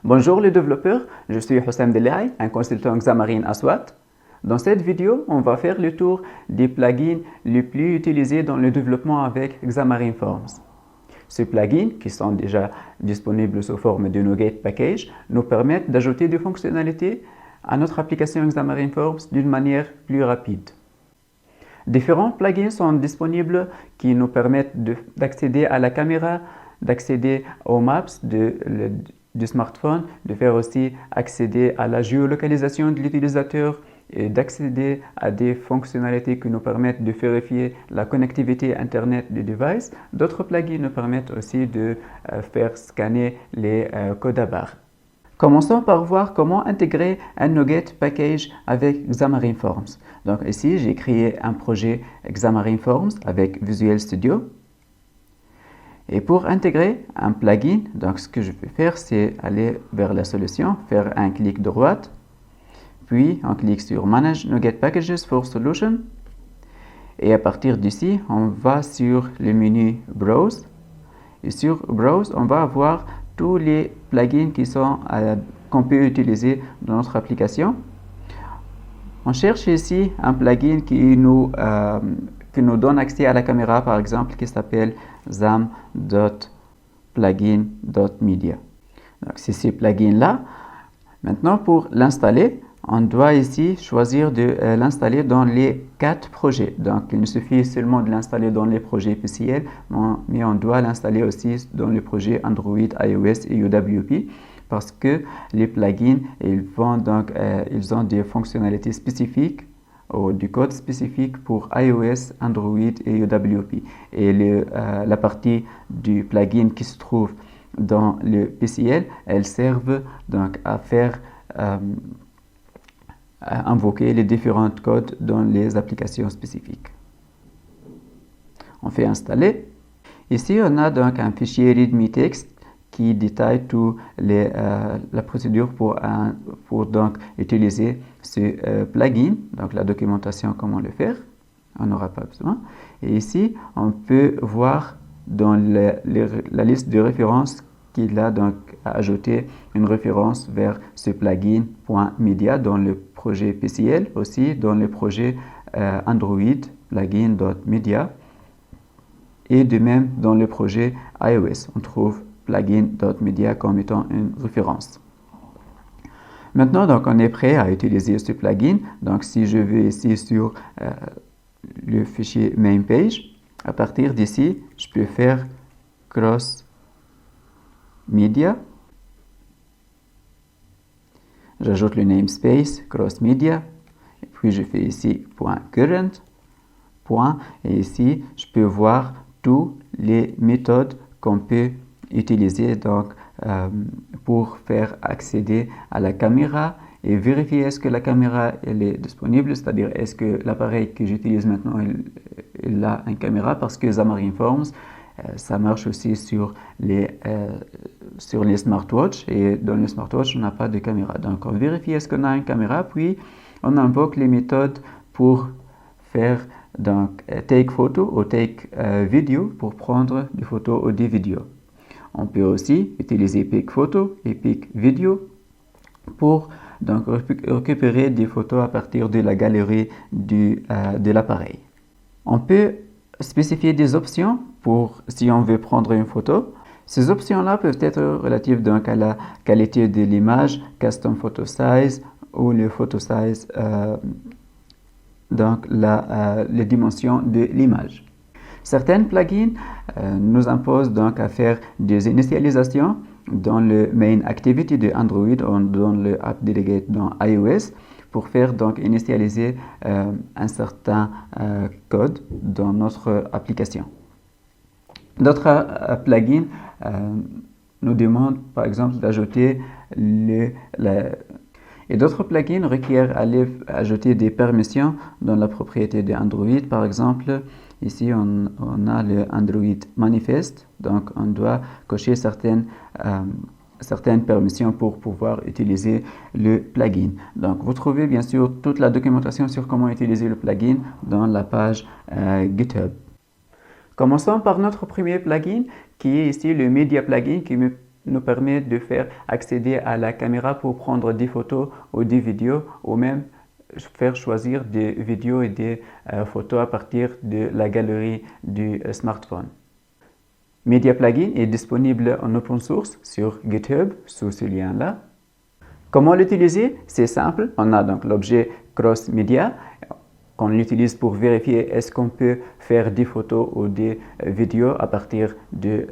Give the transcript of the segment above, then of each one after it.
Bonjour les développeurs, je suis Houssam Delaï, un consultant Xamarin Aswat. Dans cette vidéo, on va faire le tour des plugins les plus utilisés dans le développement avec Xamarin Forms. Ces plugins, qui sont déjà disponibles sous forme de NuGet Package, nous permettent d'ajouter des fonctionnalités à notre application Xamarin Forms d'une manière plus rapide. Différents plugins sont disponibles qui nous permettent d'accéder à la caméra, d'accéder aux maps du smartphone, de faire aussi accéder à la géolocalisation de l'utilisateur et d'accéder à des fonctionnalités qui nous permettent de vérifier la connectivité Internet du device. D'autres plugins nous permettent aussi de faire scanner les codes à barres. Commençons par voir comment intégrer un NuGet Package avec Xamarin Forms. Donc ici, j'ai créé un projet Xamarin Forms avec Visual Studio. Et pour intégrer un plugin, donc ce que je peux faire, c'est aller vers la solution, faire un clic droit, puis on clique sur Manage NuGet Packages for Solution. Et à partir d'ici, on va sur le menu Browse. Et sur Browse, on va avoir tous les plugins qu'on peut utiliser dans notre application. On cherche ici un plugin qui nous donne accès à la caméra, par exemple, qui s'appelle xam.plugin.media. Donc, c'est ce plugin-là. Maintenant, pour l'installer, on doit ici choisir de l'installer dans les 4 projets. Donc, il ne suffit seulement de l'installer dans les projets PCL, mais on doit l'installer aussi dans les projets Android, iOS et UWP parce que les plugins, ils ont des fonctionnalités spécifiques ou du code spécifique pour iOS, Android et UWP. Et la partie du plugin qui se trouve dans le PCL, elles servent donc à faire à invoquer les différents codes dans les applications spécifiques. On fait installer. Ici, on a donc un fichier README text qui détaille toute la procédure pour donc utiliser ce plugin, donc la documentation, comment le faire. On n'aura pas besoin. Et ici, on peut voir dans la liste de références qu'il a donc ajouté une référence vers ce plugin.media dans le projet PCL, aussi dans le projet Android plugin.media et de même dans le projet iOS, on trouve plugin.media comme étant une référence. Maintenant, donc, on est prêt à utiliser ce plugin. Donc, si je vais ici sur le fichier main page, à partir d'ici, je peux faire cross media. J'ajoute le namespace cross media et puis je fais ici .current et ici je peux voir toutes les méthodes qu'on peut utiliser donc pour faire accéder à la caméra et vérifier est-ce que la caméra elle est disponible, c'est-à-dire est-ce que l'appareil que j'utilise maintenant il a une caméra, parce que Xamarin Forms ça marche aussi sur les smartwatches, et dans les smartwatches, on n'a pas de caméra. Donc, on vérifie est-ce qu'on a une caméra, puis on invoque les méthodes pour faire donc take photo ou take video pour prendre des photos ou des vidéos. On peut aussi utiliser pic photo et pic video pour donc récupérer des photos à partir de la galerie de l'appareil. On peut spécifier des options pour si on veut prendre une photo. Ces options-là peuvent être relatives donc à la qualité de l'image, custom photo size ou le photo size, donc les dimensions de l'image. Certains plugins nous imposent donc à faire des initialisations dans le main activity de Android ou dans le app delegate dans iOS pour faire donc initialiser un certain code dans notre application. D'autres plugins nous demandent par exemple d'ajouter et d'autres plugins requièrent ajouter des permissions dans la propriété de Android. Par exemple, ici on a le Android Manifest, donc on doit cocher certaines permissions pour pouvoir utiliser le plugin. Donc vous trouvez bien sûr toute la documentation sur comment utiliser le plugin dans la page GitHub. Commençons par notre premier plugin qui est ici le Media Plugin qui me nous permet de faire accéder à la caméra pour prendre des photos ou des vidéos ou même faire choisir des vidéos et des photos à partir de la galerie du smartphone. Media Plugin est disponible en open source sur GitHub sous ce lien-là. Comment l'utiliser? C'est simple. On a donc l'objet Cross Media qu'on utilise pour vérifier est-ce qu'on peut faire des photos ou des vidéos à partir de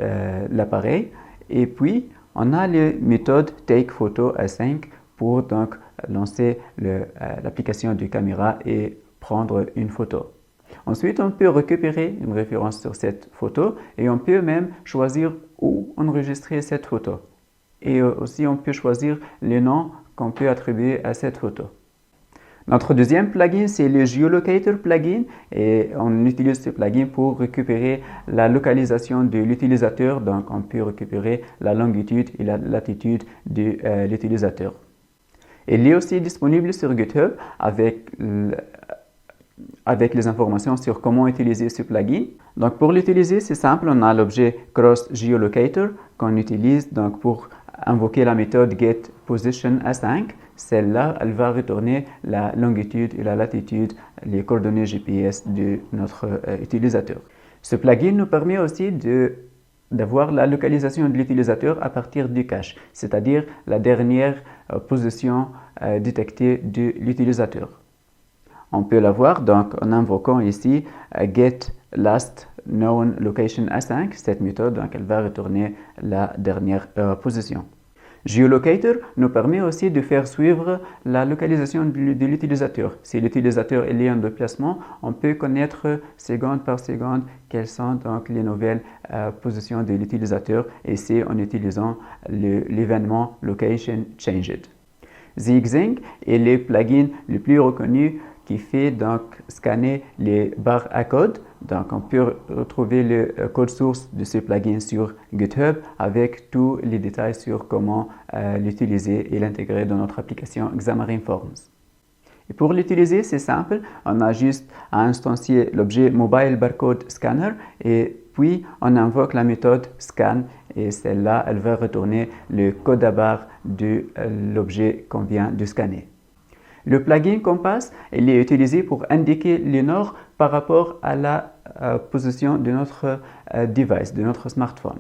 l'appareil. Et puis, on a les méthodes Take Photo Async pour donc lancer l'application de caméra et prendre une photo. Ensuite, on peut récupérer une référence sur cette photo et on peut même choisir où enregistrer cette photo. Et aussi, on peut choisir les noms qu'on peut attribuer à cette photo. Notre deuxième plugin, c'est le Geolocator plugin et on utilise ce plugin pour récupérer la localisation de l'utilisateur. Donc, on peut récupérer la longitude et la latitude de l'utilisateur. Il est aussi disponible sur GitHub avec les informations sur comment utiliser ce plugin. Donc, pour l'utiliser, c'est simple. On a l'objet Cross Geolocator qu'on utilise donc pour invoquer la méthode getPositionAsync. Celle-là, elle va retourner la longitude et la latitude, les coordonnées GPS de notre utilisateur. Ce plugin nous permet aussi d'avoir la localisation de l'utilisateur à partir du cache, c'est-à-dire la dernière position détectée de l'utilisateur. On peut l'avoir donc en invoquant ici getLastKnownLocationAsync. Cette méthode, donc, elle va retourner la dernière position. Geolocator nous permet aussi de faire suivre la localisation de l'utilisateur. Si l'utilisateur est en déplacement, on peut connaître seconde par seconde quelles sont donc les nouvelles positions de l'utilisateur et c'est en utilisant l'événement Location Changed. ZigZing est le plugin le plus reconnu qui fait donc scanner les barres à code. Donc, on peut retrouver le code source de ce plugin sur GitHub avec tous les détails sur comment l'utiliser et l'intégrer dans notre application Xamarin Forms. Et pour l'utiliser, c'est simple. On a juste à instancier l'objet Mobile Barcode Scanner et puis on invoque la méthode scan et celle-là, elle va retourner le code à barre de l'objet qu'on vient de scanner. Le plugin Compass, il est utilisé pour indiquer le nord par rapport à la position de notre device, de notre smartphone.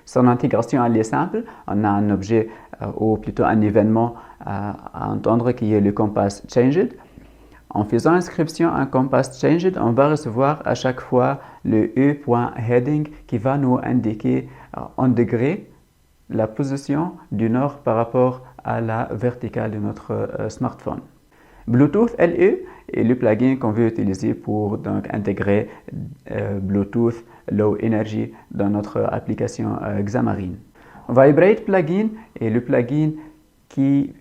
Son intégration, elle est simple. On a un objet ou plutôt un événement à entendre qui est le Compass Changed. En faisant inscription à Compass Changed, on va recevoir à chaque fois le e.heading qui va nous indiquer en degrés la position du nord par rapport à la verticale de notre smartphone. Bluetooth LE est le plugin qu'on veut utiliser pour donc intégrer Bluetooth Low Energy dans notre application Xamarin. Vibrate plugin est le plugin qui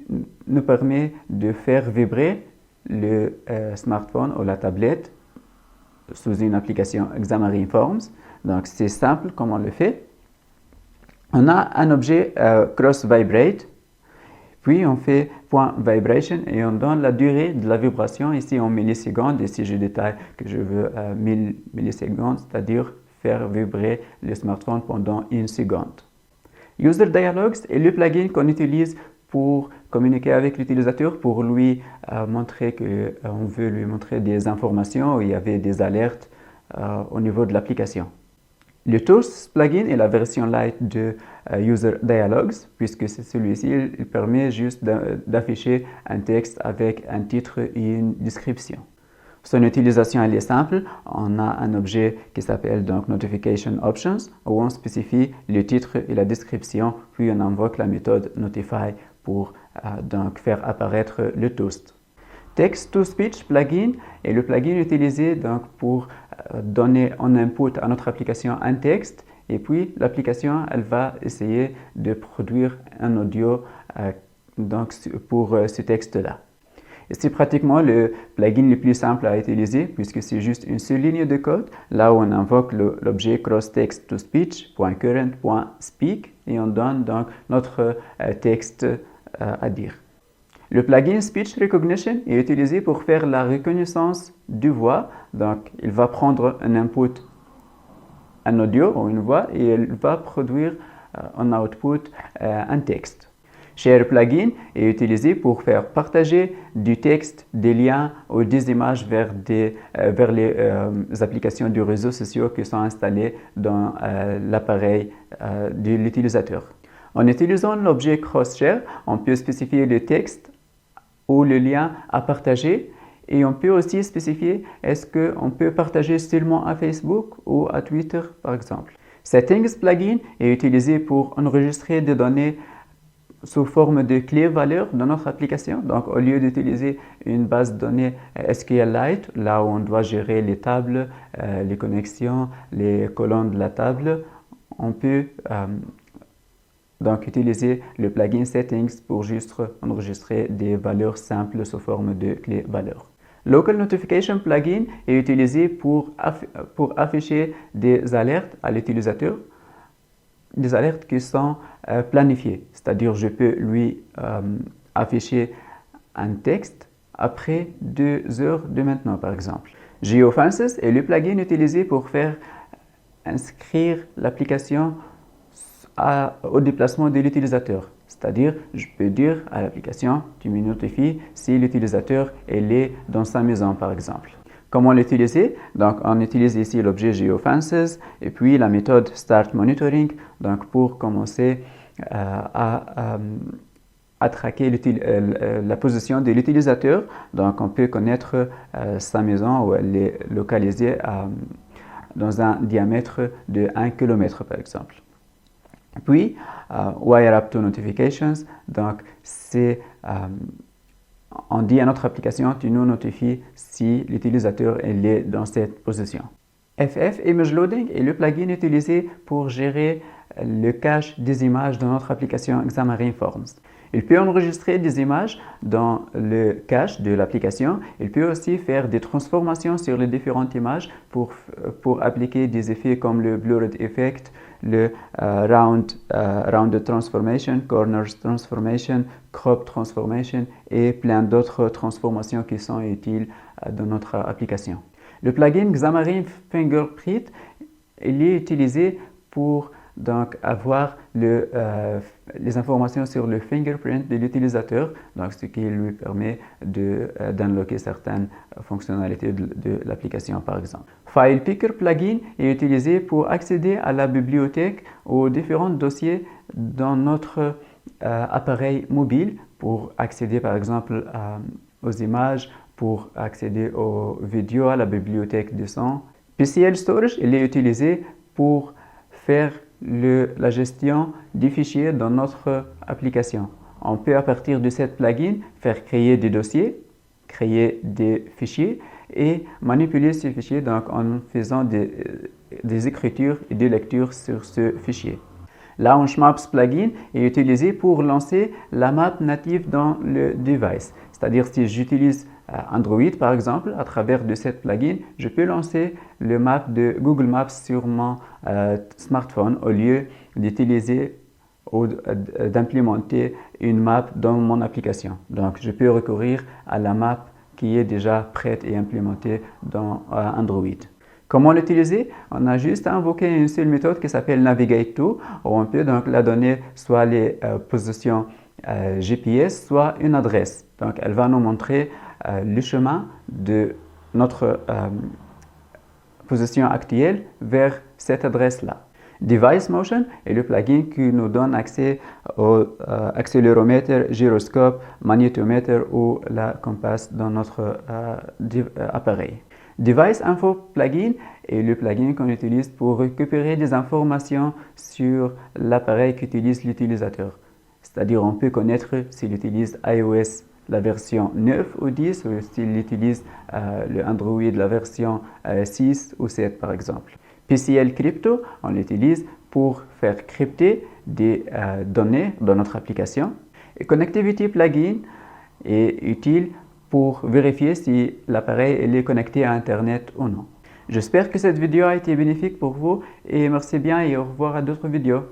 nous permet de faire vibrer le smartphone ou la tablette sous une application Xamarin Forms. Donc c'est simple comment on le fait. On a un objet Cross Vibrate. Puis on fait .vibration et on donne la durée de la vibration ici en millisecondes. Ici je détaille que je veux 1000 millisecondes, c'est-à-dire faire vibrer le smartphone pendant une seconde. User Dialogues est le plugin qu'on utilise pour communiquer avec l'utilisateur, pour lui montrer qu'on veut lui montrer des informations, où il y avait des alertes au niveau de l'application. Le Tools plugin est la version light de User Dialogues, puisque celui-ci il permet juste d'afficher un texte avec un titre et une description. Son utilisation elle est simple. On a un objet qui s'appelle donc Notification Options, où on spécifie le titre et la description, puis on invoque la méthode Notify pour donc faire apparaître le toast. Text-to-Speech plugin est le plugin utilisé donc pour donner en input à notre application un texte et puis l'application elle va essayer de produire un audio donc pour ce texte-là. Et c'est pratiquement le plugin le plus simple à utiliser puisque c'est juste une seule ligne de code là où on invoque l'objet cross-text-to-speech.current.speak et on donne donc notre texte à dire. Le plugin Speech Recognition est utilisé pour faire la reconnaissance de voix. Donc, il va prendre un input, un audio ou une voix, et il va produire en output un texte. Share plugin est utilisé pour faire partager du texte, des liens ou des images vers les applications de réseaux sociaux qui sont installées dans l'appareil de l'utilisateur. En utilisant l'objet cross-share, on peut spécifier le texte ou le lien à partager et on peut aussi spécifier est-ce qu'on peut partager seulement à Facebook ou à Twitter par exemple. Settings plugin est utilisé pour enregistrer des données sous forme de clés valeurs dans notre application. Donc, au lieu d'utiliser une base de données SQLite, là où on doit gérer les tables, les connexions, les colonnes de la table, on peut donc utiliser le plugin Settings pour juste enregistrer des valeurs simples sous forme de clés valeurs. Local Notification Plugin est utilisé pour afficher des alertes à l'utilisateur, des alertes qui sont planifiées, c'est-à-dire je peux lui afficher un texte après 2 heures de maintenant par exemple. Geofences est le plugin utilisé pour faire inscrire l'application au déplacement de l'utilisateur. C'est-à-dire, je peux dire à l'application, tu me notifies si l'utilisateur est dans sa maison par exemple. Comment l'utiliser? Donc, on utilise ici l'objet Geofences et puis la méthode Start Monitoring donc pour commencer à traquer la position de l'utilisateur. Donc, on peut connaître sa maison où elle est localisée dans un diamètre de 1 km par exemple. Puis, Wire Up to Notifications, donc c'est on dit à notre application, tu nous notifies si l'utilisateur est dans cette position. FF Image Loading est le plugin utilisé pour gérer le cache des images dans notre application Xamarin Forms. Il peut enregistrer des images dans le cache de l'application. Il peut aussi faire des transformations sur les différentes images pour appliquer des effets comme le Blurred Effect, le Rounded Transformation, Corners Transformation, Crop Transformation et plein d'autres transformations qui sont utiles dans notre application. Le plugin Xamarin Fingerprint il est utilisé pour donc avoir les informations sur le fingerprint de l'utilisateur, donc ce qui lui permet d'unlocker certaines fonctionnalités de l'application par exemple. File Picker plugin est utilisé pour accéder à la bibliothèque aux différents dossiers dans notre appareil mobile pour accéder par exemple aux images, pour accéder aux vidéos, à la bibliothèque de son. PCL Storage il est utilisé pour faire la gestion des fichiers dans notre application. On peut à partir de cette plugin faire créer des dossiers, créer des fichiers et manipuler ces fichiers donc en faisant des écritures et des lectures sur ce fichier. Launch Maps plugin est utilisé pour lancer la map native dans le device. C'est-à-dire si j'utilise Android par exemple, à travers de cette plugin, je peux lancer le map de Google Maps sur mon smartphone au lieu d'utiliser ou d'implémenter une map dans mon application. Donc, je peux recourir à la map qui est déjà prête et implémentée dans Android. Comment l'utiliser? On a juste invoqué une seule méthode qui s'appelle Navigate to, où on peut donc la donner soit les positions GPS, soit une adresse. Donc, elle va nous montrer le chemin de notre position actuelle vers cette adresse-là. Device Motion est le plugin qui nous donne accès au accéléromètre, gyroscope, magnétomètre ou la compasse dans notre appareil. Device Info plugin est le plugin qu'on utilise pour récupérer des informations sur l'appareil qu'utilise l'utilisateur. C'est-à-dire on peut connaître s'il utilise iOS la version 9 ou 10 ou s'il utilise le Android la version 6 ou 7 par exemple. PCL Crypto, on l'utilise pour faire crypter des données dans notre application. Et Connectivity Plugin est utile pour vérifier si l'appareil est connecté à Internet ou non. J'espère que cette vidéo a été bénéfique pour vous et merci bien et au revoir à d'autres vidéos.